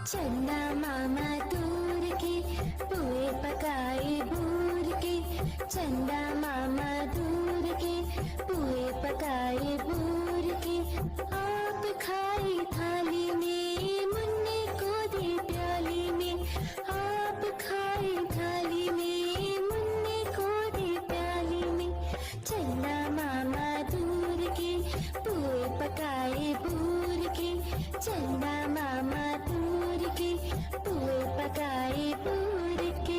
चन्ना मामा दूर के पुए पकाए बूर के, चन्ना मामा दूर के पुए पकाए बूर के। आप खाए थाली में, मुन्ने को दे प्याली में। आप खाए थाली में, मुन्ने को दे प्याली में। चन्ना मामा दूर के पुए पकाए बूर के, चन्ना मामा दूर के पुए पकाए बूर के।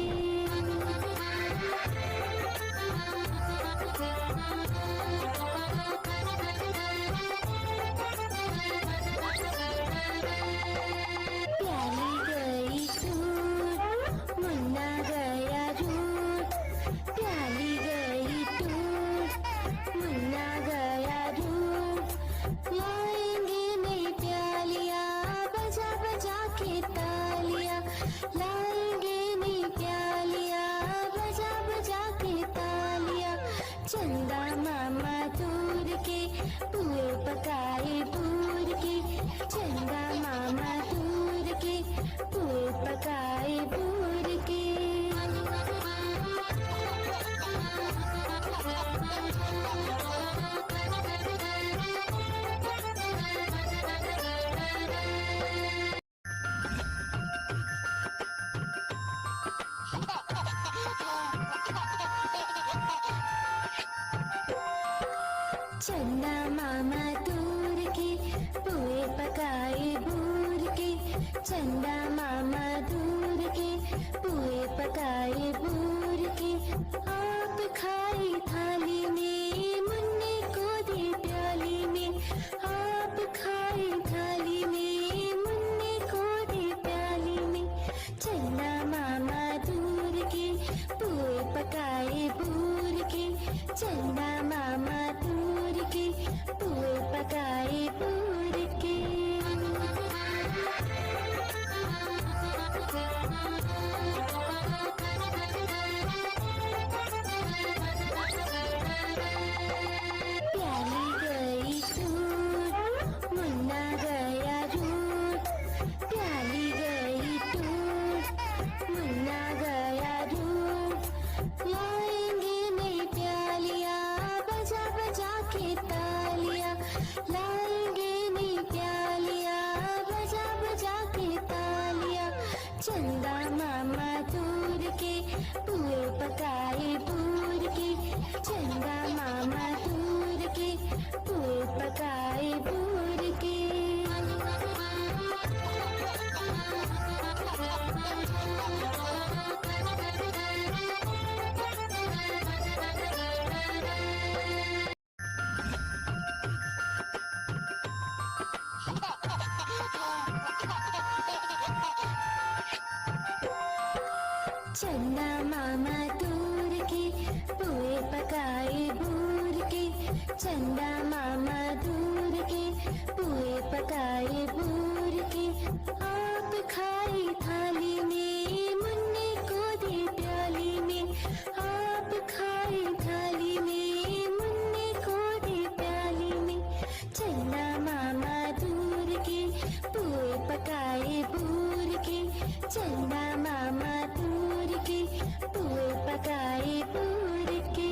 प्याली गई टूट, मुन्ना गया रूट। प्याली गई टूट, मुन्ना गया रूट। लाएंगे नई प्यालियाँ बजा बजा के तालियाँ। लाएंगे नई प्यालियाँ बजा बजा के तालियाँ। चंदा मामा दूर के पुए पकाए बूर के, चंदा मामा दूर के पुए पकाए बूर के। चन्ना मामा दूर के पुए पकाए बूर के, चन्ना मामा दूर के पुए पकाए बूर के। आप खाए थाली में, मुन्ने को दे प्याली में। आप खाए थाली में, मुन्ने को दे प्याली में। चन्ना मामा दूर के पुए पकाए बूर के, चन्ना मामा दूर के पुए पकाए बूर के। प्याली गई टूट, मुन्ना गया रूट। प्याली गई टूट, मुन्ना गया रूट। लाएंगे नई प्यालियाँ बजा बजा के तालियाँ। लाएंगे नई प्यालियाँ बजा बजा के तालियाँ। चंदा मामा दूर के पुए पकाए बूर के, चंदा मामा दूर के पुए पकाए बूर के। चन्ना मामा दूर के पुए पकाए बूर के, चन्ना मामा दूर के पुए पकाए बूर के। आप खाए थाली में, मुन्ने को दे प्याली में। आप खाए थाली में, मुन्ने को दे प्याली में। चन्ना मामा दूर के पुए पकाए बूर के, चन्ना मामा दूर के पुए पकाए बूर के।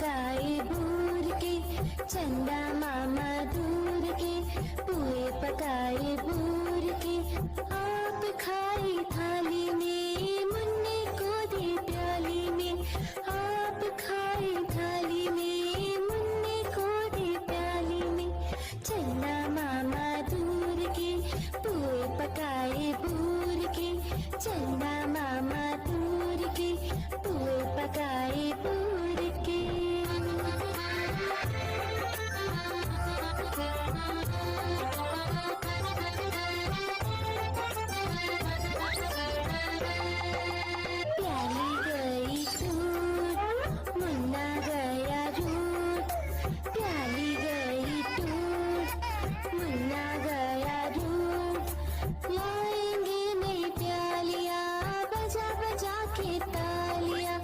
पकाए बूर के, चंदा मामा दूर के, पुए पकाए बूर के। आप खाई थाली में, मुन्ने को दे प्याली में। आप खाई थाली में, मुन्ने को दे प्याली में। चंदा मामा दूर के, पुए पकाए बूर के, चंदा मामा दूर के, पुए पकाए बूर के। प्याली गई टूट, मुन्ना गया रूठ। प्याली गई टूट, मुन्ना गया रूठ। लाएंगे नई प्यालियाँ, बजा बजा के तालियाँ।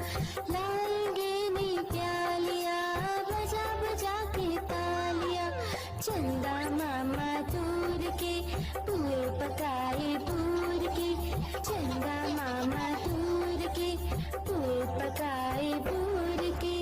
लाएंगे नई प्यालियाँ, बजा बजा के तालियाँ। चंदा मामा दूर के, पुए पकाए बूर के, चंदा मामा दूर के, पुए पकाए बूर के।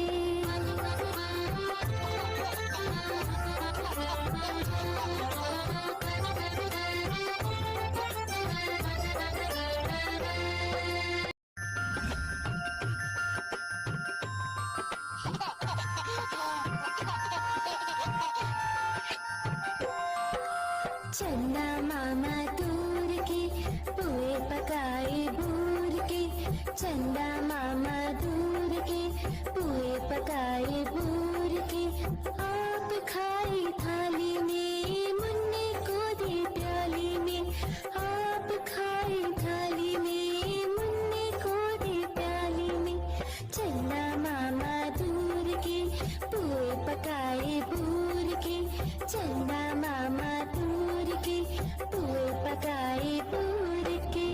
चंदा मामा दूर के, पुए पकाए बूर के, चंदा मामा दूर के, पुए पकाए बूर के। आप खाई थाली में, मुन्ने को दे प्याली में। आप खाई थाली में, मुन्ने को दे प्याली में। चंदा मामा दूर के, पुए पकाए बूर के, चंदा मामा दूर के, पुए पकाए बूर के।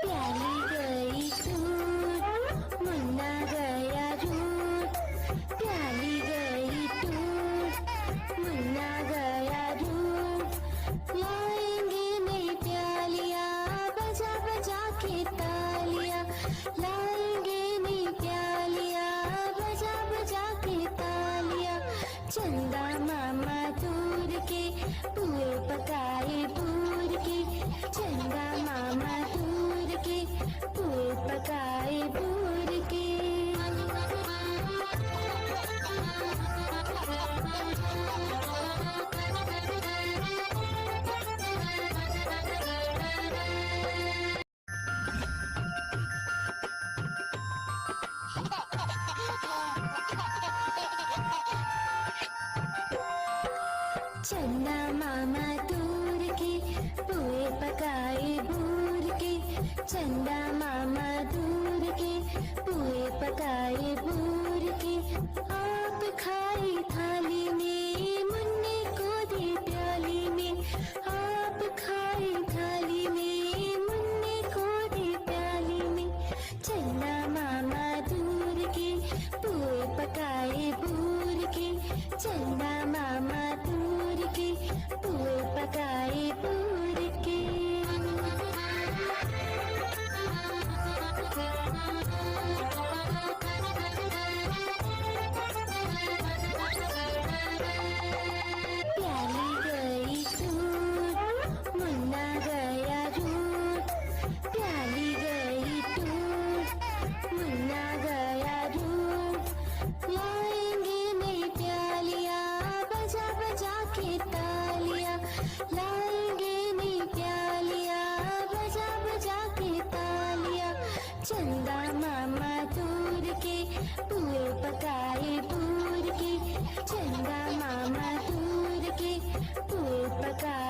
प्याली गई टूट, मुन्ना गया रूठ। प्याली गई टूट, मुन्ना गया रूठ। लाएंगे नई प्यालियाँ, बजा बजा के तालियाँ। लाएंगे नई प्यालियाँ, बजा बजा के तालियाँ। चंदा मामा दूर के, पुए पकाए बूर के, चंदा मामा दूर के, पुए पकाए बूर के। चंदा मामा दूर के, पुए पकाए बूर के, चंदा मामा दूर के, पुए पकाए बूर के। आप खाई थाली में, मुन्ने को दे प्याली में। आप खाई थाली में, मुन्ने को दे प्याली में। चंदा मामा दूर के, पुए पकाए बूर के, चंदा मामा दूर के, पुए पकाए बूर के। प्याली गई टूट, मुन्ना गया रूठ। प्याली गई टूट, मुन्ना गया रूठ। लाएंगे नई प्यालियाँ, बजा बजा के तालियाँ। लाएंगे नई प्यालियाँ, बजा बजा के तालियाँ। चंदा मामा दूर के, पुए पकाए बूर के, चंदा मामा दूर के, पुए पकाए